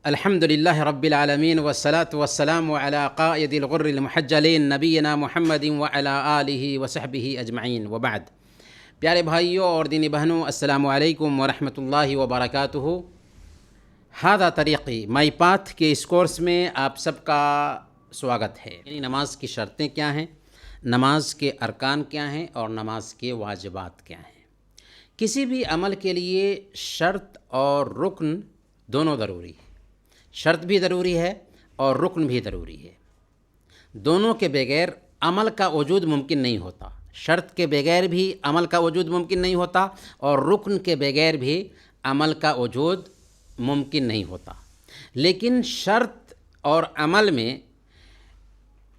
الحمد لله رب العالمين والصلاة والسلام على قائد الغر المحجلين نبينا محمد وعلى آله وصحبه أجمعين وبعد. پیارے بھائیوں اور دینی بہنوں، السلام علیکم ورحمۃ اللہ وبرکاتہ. ہذا طریقی مائی پاتھ کے اس کورس میں آپ سب کا سواگت ہے. یعنی نماز کی شرطیں کیا ہیں، نماز کے ارکان کیا ہیں اور نماز کے واجبات کیا ہیں. کسی بھی عمل کے لیے شرط اور رکن دونوں ضروری ہے. شرط بھی ضروری ہے اور رکن بھی ضروری ہے. دونوں کے بغیر عمل کا وجود ممکن نہیں ہوتا. شرط کے بغیر بھی عمل کا وجود ممکن نہیں ہوتا اور رکن کے بغیر بھی عمل کا وجود ممکن نہیں ہوتا. لیکن شرط اور عمل میں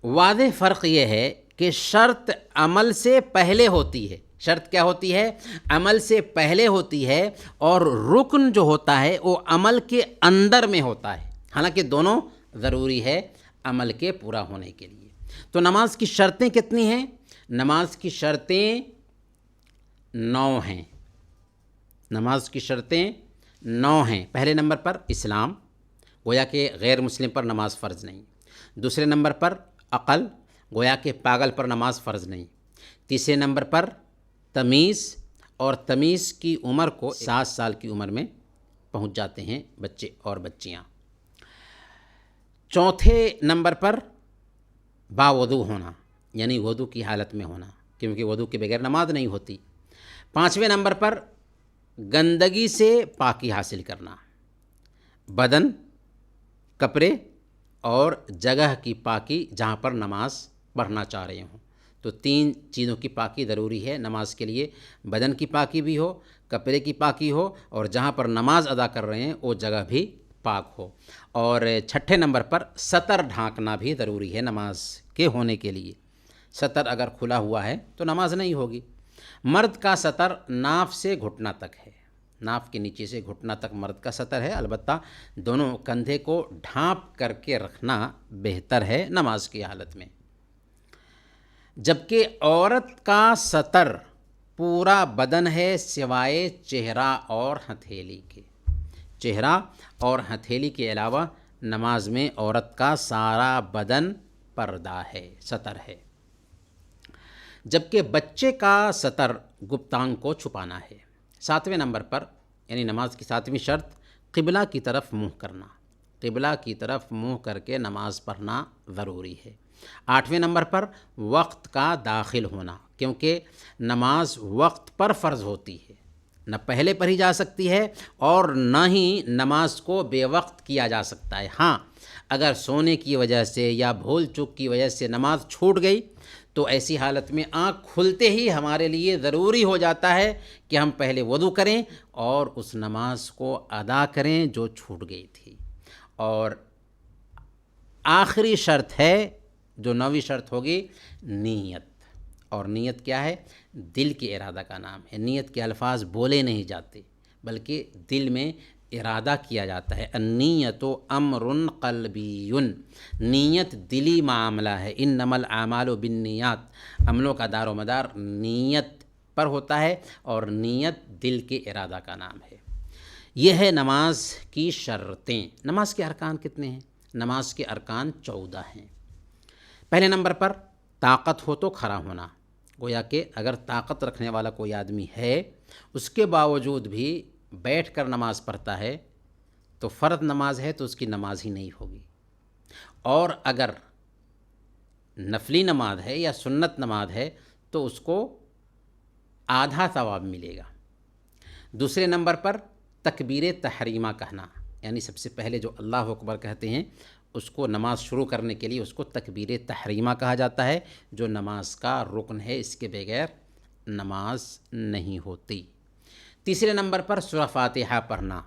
واضح فرق یہ ہے کہ شرط عمل سے پہلے ہوتی ہے. شرط کیا ہوتی ہے؟ عمل سے پہلے ہوتی ہے، اور رکن جو ہوتا ہے وہ عمل کے اندر میں ہوتا ہے. حالانکہ دونوں ضروری ہے عمل کے پورا ہونے کے لیے. تو نماز کی شرطیں کتنی ہیں؟ نماز کی شرطیں 9 ہیں. نماز کی شرطیں 9 ہیں. پہلے نمبر پر اسلام، گویا کہ غیر مسلم پر نماز فرض نہیں. دوسرے نمبر پر عقل، گویا کہ پاگل پر نماز فرض نہیں. تیسرے نمبر پر تمیز، اور تمیز کی عمر کو 7 سال کی عمر میں پہنچ جاتے ہیں بچے اور بچیاں. چوتھے نمبر پر باوضو ہونا، یعنی وضو کی حالت میں ہونا، کیونکہ وضو کے بغیر نماز نہیں ہوتی. 5ویں نمبر پر گندگی سے پاکی حاصل کرنا، بدن، کپڑے اور جگہ کی پاکی جہاں پر نماز پڑھنا چاہ رہے ہوں. تو 3 چیزوں کی پاکی ضروری ہے نماز کے لیے. بدن کی پاکی بھی ہو، کپڑے کی پاکی ہو، اور جہاں پر نماز ادا کر رہے ہیں وہ جگہ بھی پاک ہو. اور 6 نمبر پر سطر ڈھانکنا بھی ضروری ہے نماز کے ہونے کے لیے. سطر اگر کھلا ہوا ہے تو نماز نہیں ہوگی. مرد کا سطر ناف سے گھٹنا تک ہے. ناف کے نیچے سے گھٹنا تک مرد کا سطر ہے. البتہ دونوں کندھے کو ڈھانپ کر کے رکھنا بہتر ہے نماز کی حالت میں. جبکہ عورت کا سطر پورا بدن ہے سوائے چہرہ اور ہتھیلی کے. چہرہ اور ہتھیلی کے علاوہ نماز میں عورت کا سارا بدن پردہ ہے، سطر ہے. جبکہ بچے کا سطر گپتانگ کو چھپانا ہے. 7ویں نمبر پر یعنی نماز کی 7ویں شرط قبلہ کی طرف منہ کرنا. قبلہ کی طرف منہ کر کے نماز پڑھنا ضروری ہے. 8ویں نمبر پر وقت کا داخل ہونا، کیونکہ نماز وقت پر فرض ہوتی ہے. نہ پہلے پڑھی جا سکتی ہے اور نہ ہی نماز کو بے وقت کیا جا سکتا ہے. ہاں، اگر سونے کی وجہ سے یا بھول چوک کی وجہ سے نماز چھوٹ گئی تو ایسی حالت میں آنکھ کھلتے ہی ہمارے لیے ضروری ہو جاتا ہے کہ ہم پہلے وضو کریں اور اس نماز کو ادا کریں جو چھوٹ گئی تھی. اور آخری شرط ہے جو 9ویں شرط ہوگی، نیت. اور نیت کیا ہے؟ دل کے ارادہ کا نام ہے. نیت کے الفاظ بولے نہیں جاتے بلکہ دل میں ارادہ کیا جاتا ہے. النیت امر قلبی، نیت دلی معاملہ ہے. انما الاعمال بالنیات، عملوں کا دار و مدار نیت پر ہوتا ہے اور نیت دل کے ارادہ کا نام ہے. یہ ہے نماز کی شرطیں. نماز کے ارکان کتنے ہیں؟ نماز کے ارکان 14 ہیں. پہلے نمبر پر طاقت ہو تو کھڑا ہونا. گویا کہ اگر طاقت رکھنے والا کوئی آدمی ہے اس کے باوجود بھی بیٹھ کر نماز پڑھتا ہے تو فرض نماز ہے تو اس کی نماز ہی نہیں ہوگی. اور اگر نفلی نماز ہے یا سنت نماز ہے تو اس کو آدھا ثواب ملے گا. دوسرے نمبر پر تکبیر تحریمہ کہنا، یعنی سب سے پہلے جو اللہ اکبر کہتے ہیں اس کو نماز شروع کرنے کے لیے اس کو تکبیر تحریمہ کہا جاتا ہے، جو نماز کا رکن ہے. اس کے بغیر نماز نہیں ہوتی. تیسرے نمبر پر سورہ فاتحہ پڑھنا.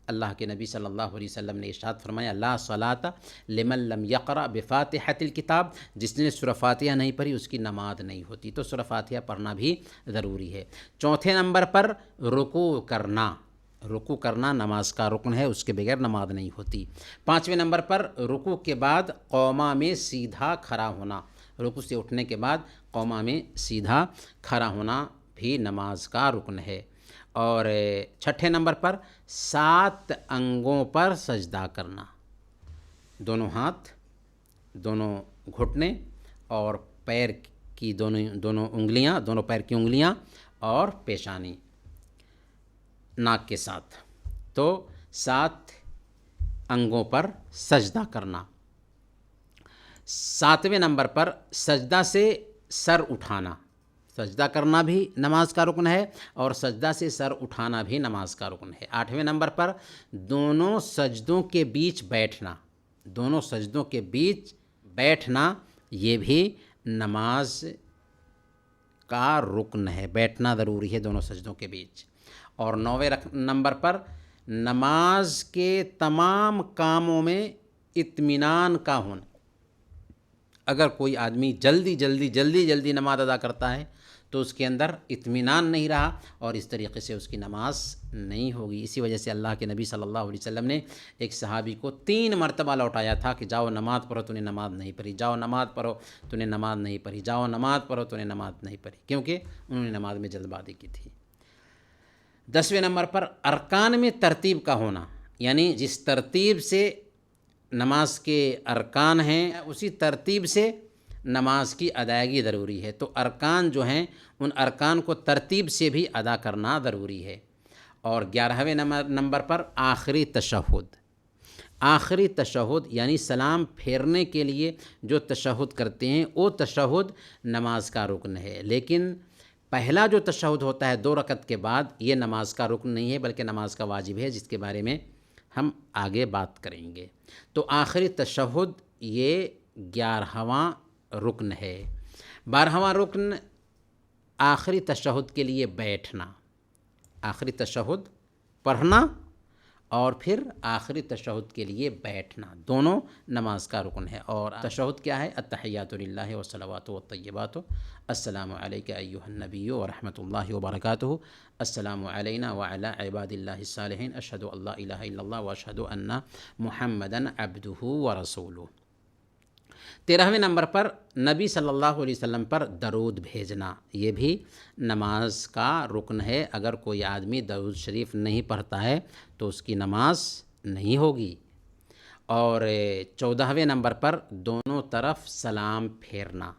اللہ کے نبی صلی اللہ علیہ وسلم نے ارشاد فرمایا، لا صلاۃ لمن لم یقرأ بفاتحۃ الکتاب، جس نے سورہ فاتحہ نہیں پڑھی اس کی نماز نہیں ہوتی. تو سورہ فاتحہ پڑھنا بھی ضروری ہے. چوتھے نمبر پر رکوع کرنا. رکوع کرنا نماز کا رکن ہے، اس کے بغیر نماز نہیں ہوتی. 5ویں نمبر پر رکوع کے بعد قوما میں سیدھا کھڑا ہونا. رکوع سے اٹھنے کے بعد قوما میں سیدھا کھڑا ہونا بھی نماز کا رکن ہے۔ اور چھٹے نمبر پر 7 انگوں پر سجدہ کرنا، دونوں ہاتھ، دونوں گھٹنے اور پیر کی دونوں انگلیاں، دونوں پیر کی انگلیاں اور پیشانی ناک کے ساتھ، تو 7 انگوں پر سجدہ کرنا۔ 7ویں نمبر پر سجدہ سے سر اٹھانا، سجدہ کرنا بھی نماز کا رکن ہے اور سجدہ سے سر اٹھانا بھی نماز کا رکن ہے۔ 8ویں نمبر پر دونوں سجدوں کے بیچ بیٹھنا، دونوں سجدوں کے بیچ بیٹھنا یہ بھی نماز کا رکن ہے، بیٹھنا ضروری ہے دونوں سجدوں کے بیچ۔ اور 9ویں نمبر پر نماز کے تمام کاموں میں اطمینان کا ہونا، اگر کوئی آدمی جلدی نماز ادا کرتا ہے تو اس کے اندر اطمینان نہیں رہا اور اس طریقے سے اس کی نماز نہیں ہوگی۔ اسی وجہ سے اللہ کے نبی صلی اللہ علیہ وسلم نے ایک صحابی کو 3 مرتبہ لوٹایا تھا کہ جاؤ نماز پڑھو، تو نے نماز نہیں پڑھی، جاؤ نماز پڑھو، تو نے نماز نہیں پڑھی، جاؤ نماز پڑھو، تو نے نماز نہیں پڑھی، کیونکہ انہوں نے نماز میں جلد بازی کی تھی۔ 10ویں نمبر پر ارکان میں ترتیب کا ہونا، یعنی جس ترتیب سے نماز کے ارکان ہیں اسی ترتیب سے نماز کی ادائیگی ضروری ہے، تو ارکان جو ہیں ان ارکان کو ترتیب سے بھی ادا کرنا ضروری ہے۔ اور 11ویں نمبر پر آخری تشہد، آخری تشہد یعنی سلام پھیرنے کے لیے جو تشہد کرتے ہیں وہ تشہد نماز کا رکن ہے، لیکن پہلا جو تشہد ہوتا ہے 2 رکعت کے بعد یہ نماز کا رکن نہیں ہے بلکہ نماز کا واجب ہے، جس کے بارے میں ہم آگے بات کریں گے۔ تو آخری تشہد یہ 11واں رکن ہے۔ 12واں رکن آخری تشہد کے لیے بیٹھنا، آخری تشہد پڑھنا اور پھر آخری تشہد کے لیے بیٹھنا، دونوں نماز کا رکن ہے۔ اور تشہد کیا ہے؟ التحیات للہ والصلوات والطیبات، السلام علیک ایھا النبی ورحمۃ اللہ وبرکاتہ، السلام علینا وعلی عباد اللہ الصالحین، اشہد ان لا الہ الا اللہ واشہد ان محمدا عبدہ ورسولہ۔ 13ویں نمبر پر نبی صلی اللہ علیہ وسلم پر درود بھیجنا، یہ بھی نماز کا رکن ہے۔ اگر کوئی آدمی درود شریف نہیں پڑھتا ہے تو اس کی نماز نہیں ہوگی۔ اور 14ویں نمبر پر دونوں طرف سلام پھیرنا،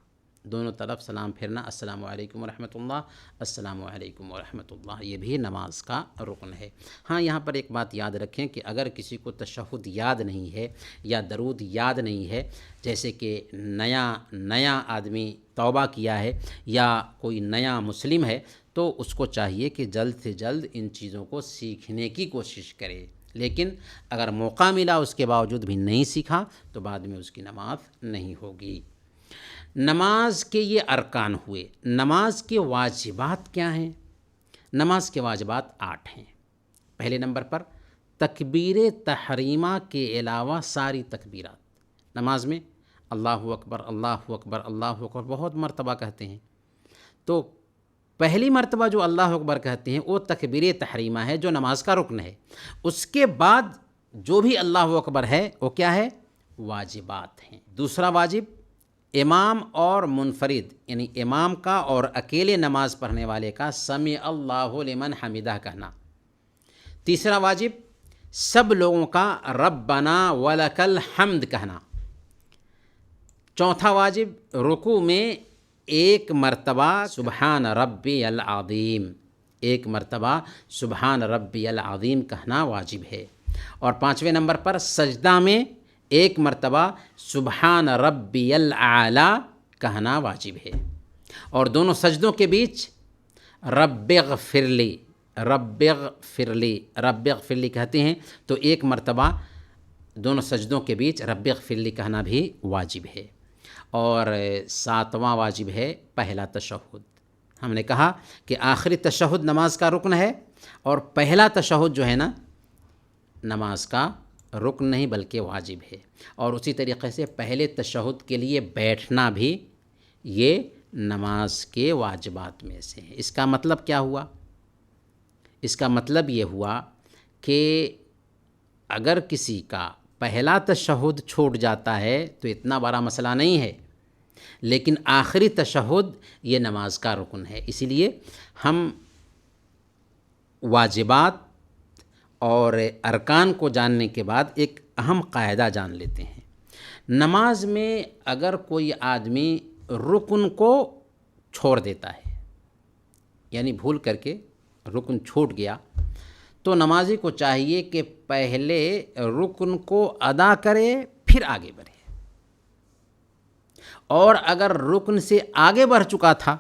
دونوں طرف سلام پھیرنا، السلام علیکم ورحمۃ اللہ، السلام علیکم ورحمۃ اللہ، یہ بھی نماز کا رکن ہے۔ ہاں یہاں پر ایک بات یاد رکھیں کہ اگر کسی کو تشہد یاد نہیں ہے یا درود یاد نہیں ہے، جیسے کہ نیا آدمی توبہ کیا ہے یا کوئی نیا مسلم ہے، تو اس کو چاہیے کہ جلد سے جلد ان چیزوں کو سیکھنے کی کوشش کرے، لیکن اگر موقع ملا اس کے باوجود بھی نہیں سیکھا تو بعد میں اس کی نماز نہیں ہوگی۔ نماز کے یہ ارکان ہوئے۔ نماز کے واجبات کیا ہیں؟ نماز کے واجبات 8 ہیں۔ پہلے نمبر پر تکبیر تحریمہ کے علاوہ ساری تکبیرات، نماز میں اللہ اکبر اللہ اکبر اللہ اکبر بہت مرتبہ کہتے ہیں، تو پہلی مرتبہ جو اللہ اکبر کہتے ہیں وہ تکبیر تحریمہ ہے جو نماز کا رکن ہے۔ اس کے بعد جو بھی اللہ اکبر ہے وہ کیا ہے؟ واجبات ہیں۔ دوسرا واجب امام اور منفرد یعنی امام کا اور اکیلے نماز پڑھنے والے کا سمع اللہ لمن حمدہ کہنا۔ تیسرا واجب سب لوگوں کا ربنا ولک الحمد کہنا۔ چوتھا واجب رکوع میں 1 مرتبہ سبحان ربی العظیم، 1 مرتبہ سبحان ربی العظیم کہنا واجب ہے۔ اور 5ویں نمبر پر سجدہ میں 1 مرتبہ سبحان ربی الاعلی کہنا واجب ہے۔ اور دونوں سجدوں کے بیچ رب اغفر لی، رب اغفر لی، رب اغفر لی کہتے ہیں تو 1 مرتبہ دونوں سجدوں کے بیچ رب اغفر لی کہنا بھی واجب ہے۔ اور 7واں واجب ہے پہلا تشہد۔ ہم نے کہا کہ آخری تشہد نماز کا رکن ہے اور پہلا تشہد جو ہے نا نماز کا رکن نہیں بلکہ واجب ہے۔ اور اسی طریقے سے پہلے تشہد کے لیے بیٹھنا بھی یہ نماز کے واجبات میں سے ہے۔ اس کا مطلب کیا ہوا؟ اس کا مطلب یہ ہوا کہ اگر کسی کا پہلا تشہد چھوٹ جاتا ہے تو اتنا بڑا مسئلہ نہیں ہے، لیکن آخری تشہد یہ نماز کا رکن ہے. اسی لیے ہم واجبات اور ارکان کو جاننے کے بعد ایک اہم قاعدہ جان لیتے ہیں. نماز میں اگر کوئی آدمی رکن کو چھوڑ دیتا ہے، یعنی بھول کر کے رکن چھوٹ گیا، تو نمازی کو چاہیے کہ پہلے رکن کو ادا کرے پھر آگے بڑھے. اور اگر رکن سے آگے بڑھ چکا تھا،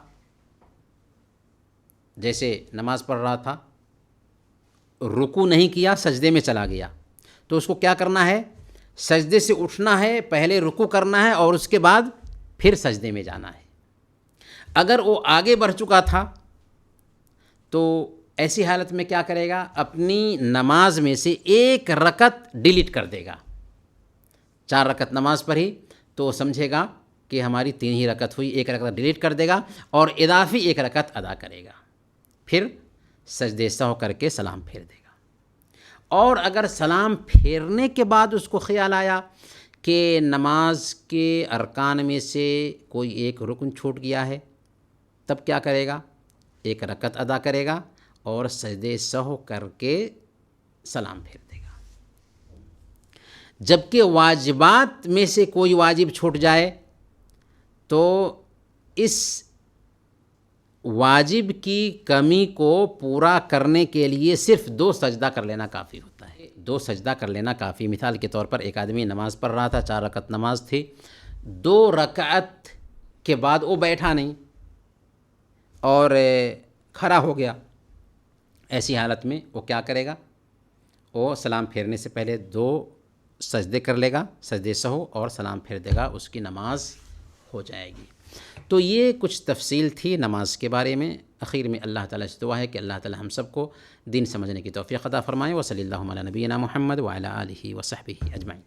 جیسے نماز پڑھ رہا تھا، رکوع نہیں کیا، سجدے میں چلا گیا، تو اس کو کیا کرنا ہے؟ سجدے سے اٹھنا ہے، پہلے رکوع کرنا ہے اور اس کے بعد پھر سجدے میں جانا ہے. اگر وہ آگے بڑھ چکا تھا تو ایسی حالت میں کیا کرے گا؟ اپنی نماز میں سے ایک رکعت ڈیلیٹ کر دے گا. 4 رکعت نماز پڑھی تو وہ سمجھے گا کہ ہماری 3 ہی رکعت ہوئی، ایک رکعت ڈیلیٹ کر دے گا اور اضافی ایک رکعت ادا کرے گا. پھر سجدے سہو کر کے سلام پھیر دے گا. اور اگر سلام پھیرنے کے بعد اس کو خیال آیا کہ نماز کے ارکان میں سے کوئی ایک رکن چھوٹ گیا ہے، تب کیا کرے گا؟ ایک رکعت ادا کرے گا اور سجدے سہو کر کے سلام پھیر دے گا. جبکہ واجبات میں سے کوئی واجب چھوٹ جائے تو اس واجب کی کمی کو پورا کرنے کے لیے صرف 2 سجدہ کر لینا کافی ہوتا ہے. 2 سجدہ کر لینا کافی. مثال کے طور پر ایک آدمی نماز پڑھ رہا تھا، 4 رکعت نماز تھی، 2 رکعت کے بعد وہ بیٹھا نہیں اور کھڑا ہو گیا. ایسی حالت میں وہ کیا کرے گا؟ وہ سلام پھیرنے سے پہلے 2 سجدے کر لے گا، سجدے سہو، اور سلام پھیر دے گا، اس کی نماز ہو جائے گی. تو یہ کچھ تفصیل تھی نماز کے بارے میں. اخیر میں اللہ تعالیٰ سے دعا ہے کہ اللہ تعالیٰ ہم سب کو دین سمجھنے کی توفیق عطا فرمائے. وصلی اللہ علی نبینا محمد وعلی آلہ وصحبہ اجمعین.